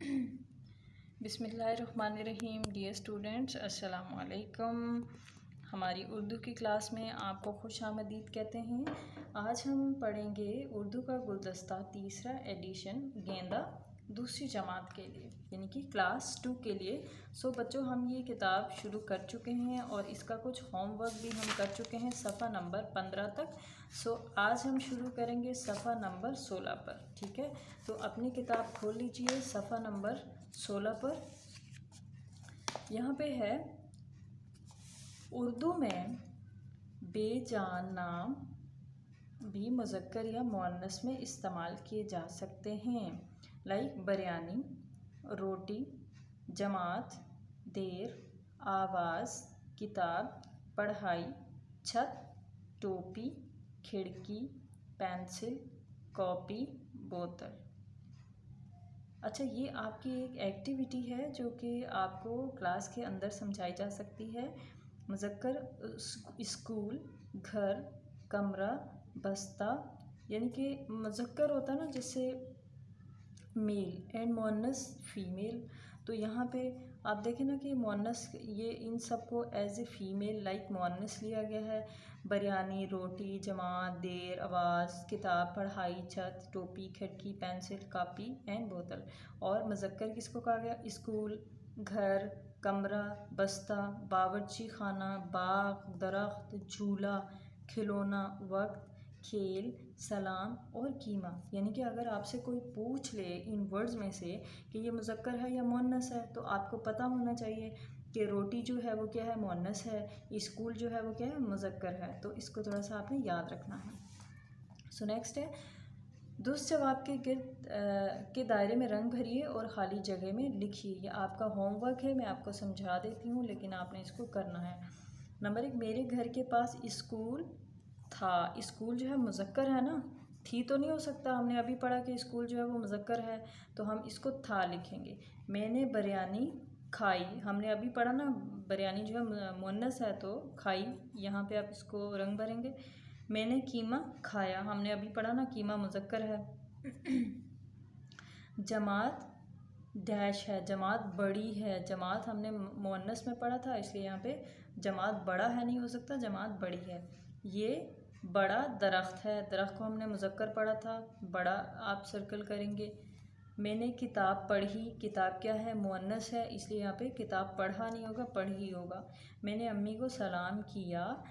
बिस्मिल्लाहिर्रहमानिर्रहीम। Dear students, अस्सलाम वालेकुम। हमारी उर्दू की क्लास में आपको खुश आमदीद कहते हैं। आज हम पढ़ेंगे उर्दू का गुलदस्ता तीसरा एडिशन गेंदा दूसरी जमात के लिए यानी कि क्लास 2 के लिए। सो बच्चों, हम ये किताब शुरू कर चुके हैं और इसका कुछ होमवर्क भी हम कर चुके हैं सफ़ा नंबर 15 तक। सो आज हम शुरू करेंगे सफ़ा नंबर 16 पर। ठीक है, तो अपनी किताब खोल लीजिए सफ़ा नंबर 16 पर। यहाँ पे है उर्दू में बेजान नाम भी मुज़क्कर या मुअन्नस में इस्तेमाल किए जा सकते हैं। लाइक बिरयानी, रोटी, जमात, देर, आवाज़, किताब, पढ़ाई, छत, टोपी, खिड़की, पेंसिल, कॉपी, बोतल। अच्छा, ये आपकी एक एक्टिविटी है जो कि आपको क्लास के अंदर समझाई जा सकती है। मुज़क्कर स्कूल, घर, कमरा, बस्ता, यानी कि मुज़क्कर होता है ना जैसे मेल एंड मुअन्नस फीमेल। तो यहाँ पे आप देखें ना कि मुअन्नस ये इन सब को एज ए फ़ीमेल लाइक मुअन्नस लिया गया है। बिरयानी, रोटी, जमात, देर, आवाज़, किताब, पढ़ाई, छत, टोपी, खिड़की, पेंसिल, कॉपी एंड बोतल। और मुज़क्कर किसको कहा गया? स्कूल, घर, कमरा, बस्ता, बावर्ची खाना, बाग, दरख्त, झूला, खिलौना, वक्त, खेल, सलाम और कीमा। यानी कि अगर आपसे कोई पूछ ले इन वर्ड्स में से कि ये मुज़क्कर है या मुअन्नस है, तो आपको पता होना चाहिए कि रोटी जो है वो क्या है? मुअन्नस है। स्कूल जो है वो क्या है? मुज़क्कर है। तो इसको थोड़ा सा आपने याद रखना है। सो नेक्स्ट है दुरुस्त जवाब के गिर्द के दायरे में रंग भरिए और ख़ाली जगह में लिखिए। ये आपका होमवर्क है, मैं आपको समझा देती हूँ लेकिन आपने इसको करना है। नंबर 1, मेरे घर के पास स्कूल था। स्कूल जो है मुज़क्कर है ना, थी तो नहीं हो सकता। हमने अभी पढ़ा कि स्कूल जो है वो मुज़क्कर है, तो हम इसको था लिखेंगे। मैंने बिरयानी खाई, हमने अभी पढ़ा ना बिरयानी जो है मुअन्नस है तो खाई, यहाँ पे आप इसको रंग भरेंगे। मैंने कीमा खाया, हमने अभी पढ़ा ना कीमा मुज़क्कर है। जमात डैश है, जमात बड़ी है। जमात हमने मुअन्नस में पढ़ा था इसलिए यहाँ पे जमात बड़ा है नहीं हो सकता, जमात बड़ी है। ये बड़ा दरख्त है, दरख्त को हमने मुज़क्कर पढ़ा था, बड़ा आप सर्कल करेंगे। मैंने किताब पढ़ी, किताब क्या है? मुअन्नस है, इसलिए यहाँ पे किताब पढ़ा नहीं होगा, पढ़ी होगा। मैंने अम्मी को सलाम किया।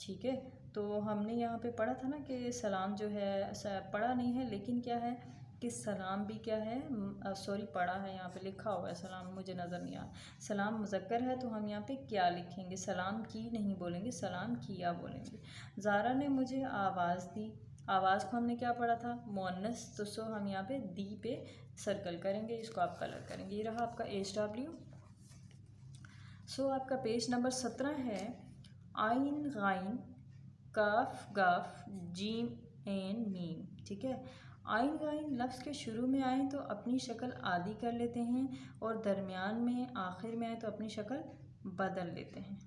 ठीक है, तो हमने यहाँ पे पढ़ा था ना कि सलाम जो है पढ़ा नहीं है लेकिन क्या है कि सलाम भी क्या है? सॉरी, पढ़ा है, यहाँ पे लिखा हुआ है सलाम, मुझे नज़र नहीं आ। सलाम मुज़क्कर है तो हम यहाँ पे क्या लिखेंगे? सलाम की नहीं बोलेंगे, सलाम किया बोलेंगे। ज़ारा ने मुझे आवाज़ दी, आवाज़ को हमने क्या पढ़ा था? मुअन्नस, तो सो हम यहाँ पे दी पे सर्कल करेंगे, इसको आप कलर करेंगे। ये रहा आपका HW। सो आपका पेज नंबर 17 है आइन, again, calf, गाफ, gym and meme. ठीक है, आइन गाइन लफ्ज़ के शुरू में आए तो अपनी शक्ल आदि कर लेते हैं और दरमियान में, आखिर में आए तो अपनी शक्ल बदल लेते हैं।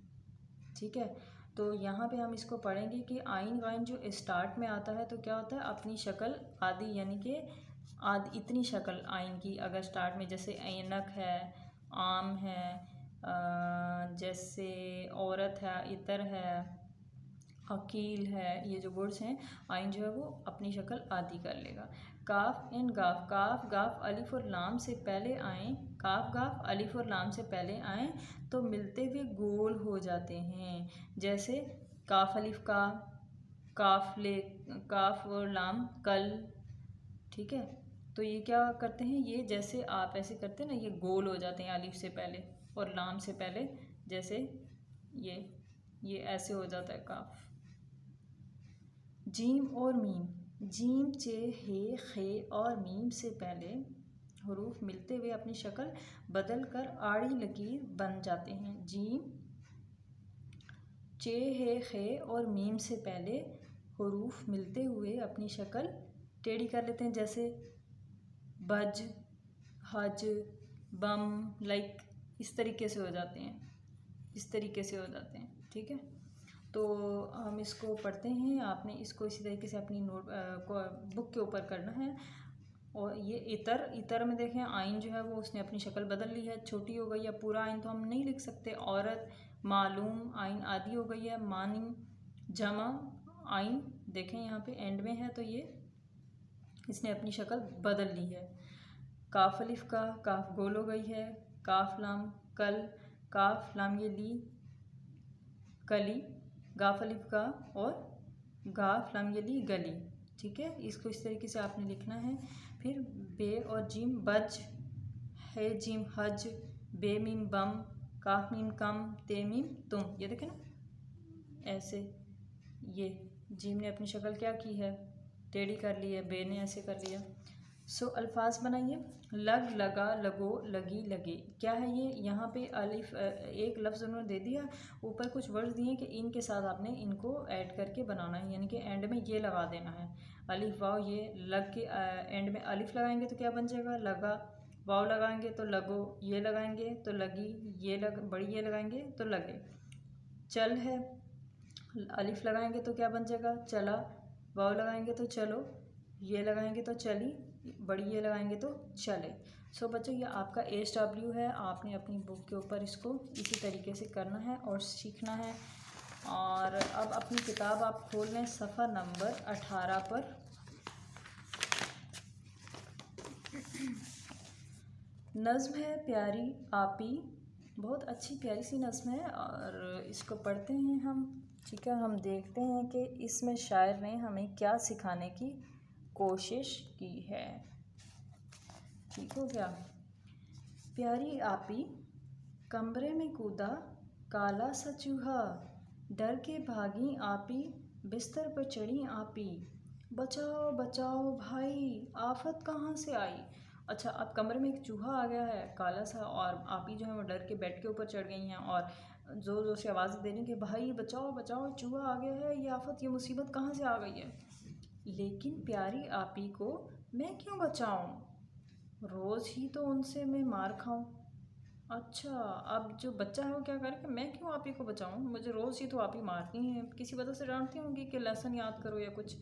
ठीक है, तो यहाँ पे हम इसको पढ़ेंगे कि आइन गाइन जो स्टार्ट में आता है तो क्या होता है? अपनी शक्ल आदि, यानी कि आदि इतनी शक्ल आइन की अगर स्टार्ट में, जैसे ऐनक है, आम है, जैसे औरत है, इतर है, अकील है, ये जो वर्ड्स हैं आइन जो है वो अपनी शक्ल आदि कर लेगा। काफ एंड गाफ, काफ गाफ अलिफ और लाम से पहले आएँ, काफ गाफ अलिफ और लाम से पहले आएँ तो मिलते हुए गोल हो जाते हैं। जैसे काफ अलिफ का, काफ ले, काफ और लाम कल। ठीक है, तो ये क्या करते हैं? ये जैसे आप ऐसे करते हैं ना, ये गोल हो जाते हैं अलिफ से पहले और लाम से पहले, जैसे ये ऐसे हो जाता है काफ। जीम और मीम, जीम, चे, हे, खे और मीम से पहले हरूफ मिलते हुए अपनी शक्ल बदल कर आड़ी लकीर बन जाते हैं। जीम, चे, हे, खे और मीम से पहले हरूफ मिलते हुए अपनी शक्ल टेढ़ी कर लेते हैं, जैसे बज, हज, बम, लाइक इस तरीके से हो जाते हैं, इस तरीके से हो जाते हैं। ठीक है, तो हम इसको पढ़ते हैं। आपने इसको इसी तरीके से अपनी नोट बुक के ऊपर करना है। और ये इतर, इतर में देखें आइन जो है वो उसने अपनी शक्ल बदल ली है, छोटी हो गई है। पूरा आइन तो हम नहीं लिख सकते। औरत, मालूम, आइन आदि हो गई है। मानी, जमा, आइन देखें यहाँ पे एंड में है तो ये इसने अपनी शक्ल बदल ली है। काफ अलिफ का, काफ गोल हो गई है। काफ लाम कल, काफ लाम ये ली कली। गाफ अलिफ का और गाफ लाम ये ली गली। ठीक है, इसको इस तरीके से आपने लिखना है। फिर बे और जीम बज, है जीम हज, बे मीम बम, काफ मीम कम, ते मीम तुम। ये देखें ना ऐसे, ये जीम ने अपनी शक्ल क्या की है, टेढ़ी कर ली है। बे ने ऐसे कर लिया। सो अल्फाज बनाइए। लग, लगा, लगो, लगी, लगे। क्या है ये, यहाँ पे अलिफ एक लफ्ज़ उन्होंने दे दिया, ऊपर कुछ वर्ड्स दिए कि इनके साथ आपने इनको ऐड करके बनाना है, यानी कि एंड में ये लगा देना है। अलिफ वाव, ये लग के एंड में अलिफ लगाएंगे तो क्या बन जाएगा, लगा। वाव लगाएंगे तो लगो, ये लगाएंगे तो लगी, ये बड़ी ये लगाएंगे तो लगे। चल है, अलिफ लगाएंगे तो क्या बन जाएगा, चला। वाव लगाएंगे तो चलो, ये लगाएंगे तो चली, बड़ी ये लगाएंगे तो चले। सो बच्चों ये आपका ASW है। आपने अपनी बुक के ऊपर इसको इसी तरीके से करना है और सीखना है। और अब अपनी किताब आप खोल लें सफ़ा नंबर 18 पर। नज़्म है प्यारी आपी, बहुत अच्छी प्यारी सी नज़्म है और इसको पढ़ते हैं हम। ठीक है, हम देखते हैं कि इसमें शायर ने हमें क्या सिखाने की कोशिश की है। ठीक हो गया। प्यारी आपी, कमरे में कूदा काला सा चूहा, डर के भागी आपी, बिस्तर पर चढ़ी आपी, बचाओ बचाओ भाई, आफत कहाँ से आई। अच्छा, अब कमरे में एक चूहा आ गया है काला सा, और आपी जो है वो डर के बेड के ऊपर चढ़ गई हैं और ज़ोर ज़ोर से आवाज़ दे रही कि भाई बचाओ बचाओ, चूहा आ गया है, ये आफत ये मुसीबत कहाँ से आ गई है। लेकिन प्यारी आपी को मैं क्यों बचाऊं, रोज़ ही तो उनसे मैं मार खाऊं। अच्छा, अब जो बच्चा है वो क्या करे कि मैं क्यों आप ही को बचाऊं, मुझे रोज़ ही तो आप ही मारती हैं, किसी वजह से डांटती होंगी कि लेसन याद करो या कुछ।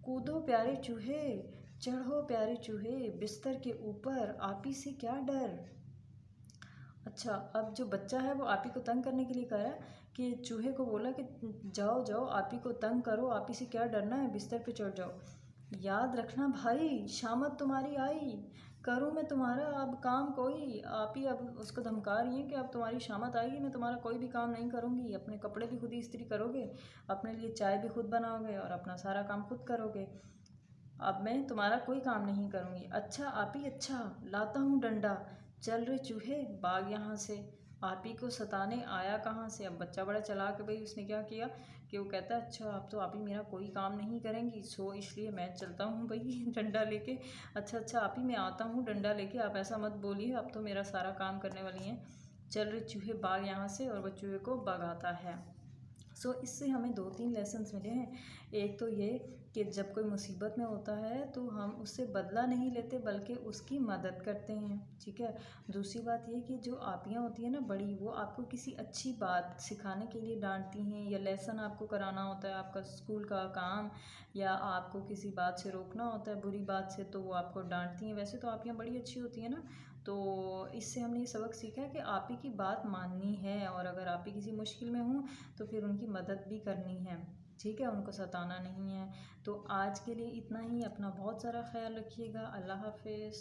कूदो प्यारे चूहे, चढ़ो प्यारे चूहे, बिस्तर के ऊपर आप ही से क्या डर। अच्छा, अब जो बच्चा है वो आप ही को तंग करने के लिए कह रहा है कि चूहे को बोला कि जाओ जाओ आप ही को तंग करो, आप ही से क्या डरना है, बिस्तर पे चढ़ जाओ। याद रखना भाई, शामत तुम्हारी आई, करूँ मैं तुम्हारा अब काम कोई। आप ही अब उसको धमका रही हैं कि अब तुम्हारी शामत आएगी, मैं तुम्हारा कोई भी काम नहीं करूँगी, अपने कपड़े भी खुद ही इस्त्री करोगे, अपने लिए चाय भी खुद बनाओगे और अपना सारा काम खुद करोगे, अब मैं तुम्हारा कोई काम नहीं करूँगी। अच्छा आप ही, अच्छा लाता हूँ डंडा, चल रे चूहे भाग यहाँ से, आप ही को सताने आया कहाँ से। अब बच्चा बड़ा चालाक है भाई, उसने क्या किया कि वो कहता है अच्छा अब तो आप ही मेरा कोई काम नहीं करेंगी, सो इसलिए मैं चलता हूँ भाई डंडा लेके। अच्छा अच्छा आप ही, मैं आता हूँ डंडा लेके, आप ऐसा मत बोलिए, अब तो मेरा सारा काम करने वाली हैं, चल रहे चूहे भाग यहाँ से, और वह चूहे को भगाता है। सो इससे हमें 2-3 लेसन्स मिले हैं। एक तो ये कि जब कोई मुसीबत में होता है तो हम उससे बदला नहीं लेते बल्कि उसकी मदद करते हैं। ठीक है, दूसरी बात ये कि जो आपियाँ होती हैं ना बड़ी, वो आपको किसी अच्छी बात सिखाने के लिए डांटती हैं, या लेसन आपको कराना होता है, आपका स्कूल का काम, या आपको किसी बात से रोकना होता है बुरी बात से, तो वो आपको डांटती हैं। वैसे तो आपियाँ बड़ी अच्छी होती हैं ना, तो इससे हमने ये सबक सीखा है कि आप ही की बात माननी है, और अगर आप ही किसी मुश्किल में हों तो फिर उनकी मदद भी करनी है। ठीक है, उनको सताना नहीं है। तो आज के लिए इतना ही, अपना बहुत सारा ख्याल रखिएगा। अल्लाह हाफिज़।